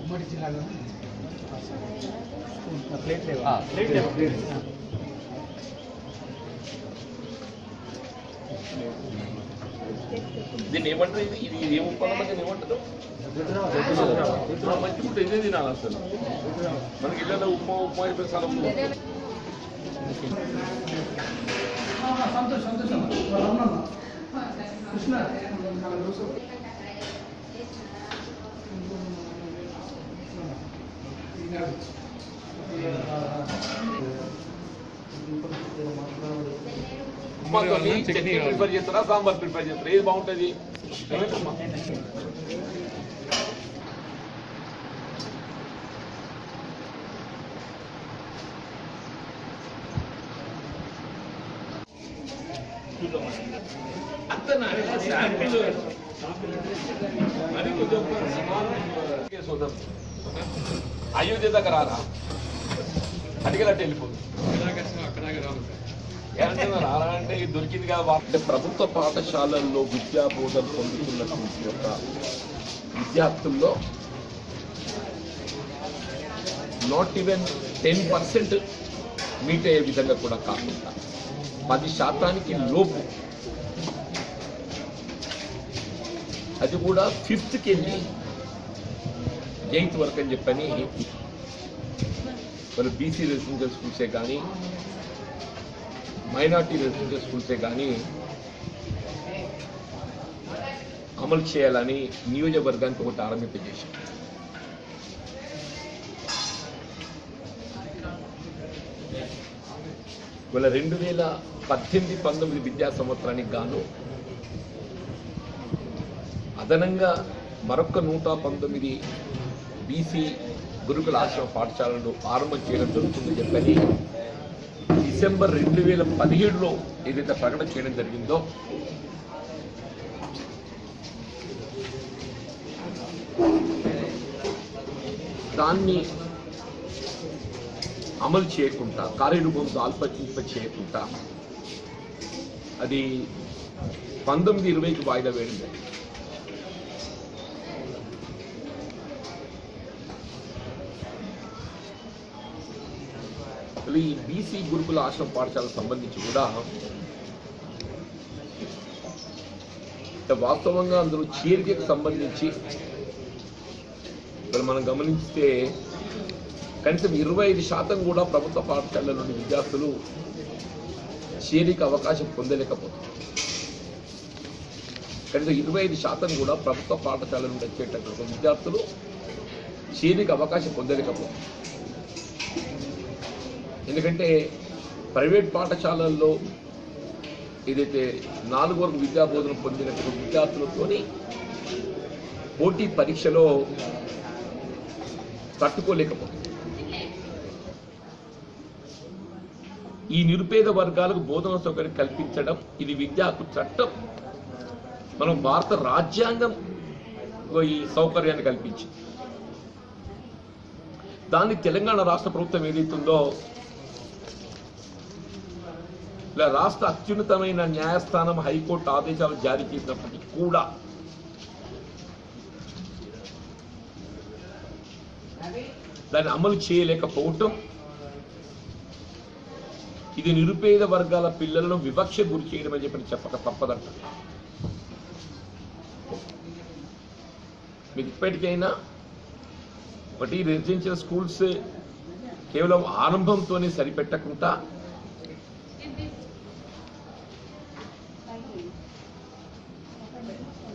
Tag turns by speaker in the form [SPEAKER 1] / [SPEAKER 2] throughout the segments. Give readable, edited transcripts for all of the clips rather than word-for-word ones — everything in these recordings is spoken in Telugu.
[SPEAKER 1] ఉమ్మడి జిల్లాలో ప్లేట్ లేవు.
[SPEAKER 2] దీన్ని ఏమంటారు? ఇది ఏం ఉత్పన్నం ఏమంటారు? మంచి ఫుడ్ ఇదే తినాలి అసలు. మనకి ఇళ్ళలో ఉప్మా అయిపోయి స్థలం చట్నీ ప్రిపేర్ చేస్తారా, సాంబార్ ప్రిపేర్ చేస్తారా? ఏది బాగుంటుంది? అంత అయోధ్య దగ్గర రారా, అడిగేటట్టు వెళ్ళిపోతుంది. రారా అంటే దొరికింది కదా. అంటే ప్రభుత్వ పాఠశాలల్లో విద్యా బోధన పొందుతున్నటువంటి యొక్క విద్యార్థుల్లో నాట్ ఈవెన్ 10% మీట్ అయ్యే విధంగా కూడా కాకుండా 10% లోపు, అది కూడా 5th వెళ్ళి 8th వరకు అని చెప్పని వాళ్ళు బీసీ రెసిడెన్షియల్ స్కూల్సే కానీ మైనార్టీ రెసిడెన్షియల్ స్కూల్సే కానీ అమలు చేయాలని నియోజకవర్గానికి ఒకటి ఆరంభింపజేశారు. ఇవాళ 2018-19 విద్యా సంవత్సరానికి గాను అదనంగా మరొక 119 బీసీ గురుకుల ఆశ్రమ పాఠశాలను ఆరంభం చేయడం జరుగుతుందని చెప్పని డిసెంబర్ 2017లో ఏదైతే ప్రకటన చేయడం జరిగిందో దాన్ని అమలు చేయకుండా, కార్యరూపం దాల్పచింప చేయకుండా అది 19-20కి వాయిదా వేయడం జరిగింది. ఈ బీసీ గురుకుల ఆశ్రమ పాఠశాలకు సంబంధించి కూడా వాస్తవంగా అందులో చేరికకు సంబంధించి మనం గమనిస్తే కనీసం 25% కూడా ప్రభుత్వ పాఠశాలల నుండి విద్యార్థులు చేరిక అవకాశం పొందలేకపోతున్నారు. కనీసం 25% కూడా ప్రభుత్వ పాఠశాల నుండి వచ్చేటటువంటి విద్యార్థులు చేరిక అవకాశం పొందలేకపోతున్నారు. ఎందుకంటే ప్రైవేట్ పాఠశాలల్లో ఏదైతే 4 వరకు విద్యా బోధన పొందినటువంటి విద్యార్థులతోని పోటీ పరీక్షలో తట్టుకోలేకపోతుంది. ఈ నిరుపేద వర్గాలకు బోధన సౌకర్యం కల్పించడం ఇది విద్యా హక్కు చట్టం. మనం భారత రాజ్యాంగం ఈ సౌకర్యాన్ని కల్పించింది. దాన్ని తెలంగాణ రాష్ట్ర ప్రభుత్వం ఏదైతుందో ఇలా రాష్ట్ర అత్యున్నతమైన న్యాయస్థానం హైకోర్టు ఆదేశాలు జారీ చేసినప్పటికీ కూడా దాన్ని అమలు చేయలేకపోవటం ఇది నిరుపేద వర్గాల పిల్లలను వివక్ష గురి చేయడం అని చెప్పి చెప్పక తప్పదంట. మీకు ఇప్పటికైనా ఒకటి రెసిడెన్షియల్ స్కూల్స్ కేవలం ఆరంభంతోనే సరిపెట్టకుండా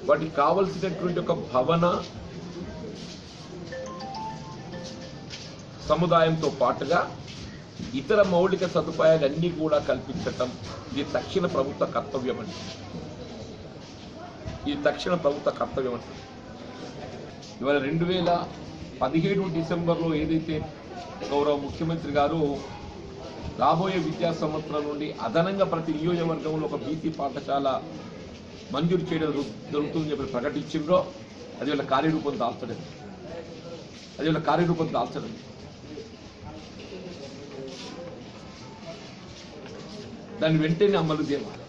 [SPEAKER 2] వాటికి కావలసినటువంటి ఒక భవన సముదాయంతో పాటుగా ఇతర మౌలిక సదుపాయాలన్నీ కూడా కల్పించటం ఇది తక్షణ ప్రభుత్వ కర్తవ్యం అంటుంది. ఇవాళ 2017 డిసెంబర్లో ఏదైతే గౌరవ ముఖ్యమంత్రి గారు రాబోయే విద్యా సంవత్సరం నుండి అదనంగా ప్రతి నియోజకవర్గంలో ఒక బీసీ పాఠశాల మంజూరు చేయడం జరుగుతుందని చెప్పి ప్రకటించిందో అది వాళ్ళ కార్యరూపం దాల్చడం. దాన్ని వెంటనే అమలు చేయాలి.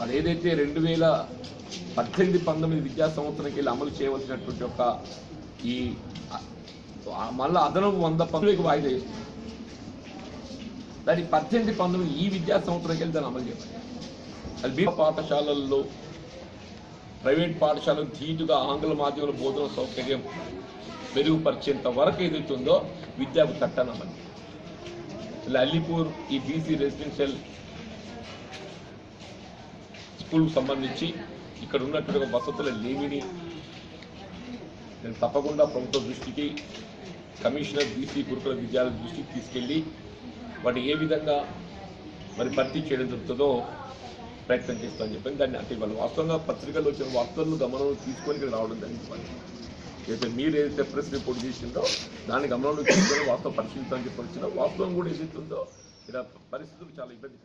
[SPEAKER 2] అది ఏదైతే 2018-19 విద్యా సంవత్సరానికి వెళ్ళి అమలు చేయవలసినటువంటి ఒక ఈ మళ్ళా అదనపు 100 పనులకు వాయిదా వేస్తుంది. దాని 18-19 ఈ విద్యా సంవత్సరానికి వెళ్ళి దాన్ని అమలు చేయాలి. అది పాఠశాలల్లో ప్రైవేట్ పాఠశాలకు ధీటుగా ఆంగ్ల మాధ్యమాల బోధన సౌకర్యం మెరుగుపరిచేంత వరకు ఏదైతుందో విద్యాకు చట్టాన్ని అమలు. అలీపూర్ ఈ బీసీ రెసిడెన్షియల్ స్కూల్కు సంబంధించి ఇక్కడ ఉన్నటువంటి వసతుల లేమిని నేను తప్పకుండా ప్రభుత్వ దృష్టికి, కమిషనర్ బీసీ గురుకుల విద్యాలయ దృష్టికి తీసుకెళ్ళి వాటి ఏ విధంగా మరి భర్తీ చేయడం జరుగుతుందో ప్రయత్నం చేస్తామని చెప్పి దాన్ని అంటే వాళ్ళు వాస్తవంగా పత్రికల్లో వచ్చిన వార్తలను గమనంలో తీసుకొని ఇక్కడ రావడం జరిగింది. అయితే మీరు ఏదైతే ప్రెస్ రిపోర్ట్ చేసిందో దాన్ని గమనంలో తీసుకొని వాస్తవం పరిశీలిస్తామని చెప్పి వచ్చిందో వాస్తవం కూడా ఏదైతుందో ఇక్కడ పరిస్థితులు చాలా ఇబ్బంది.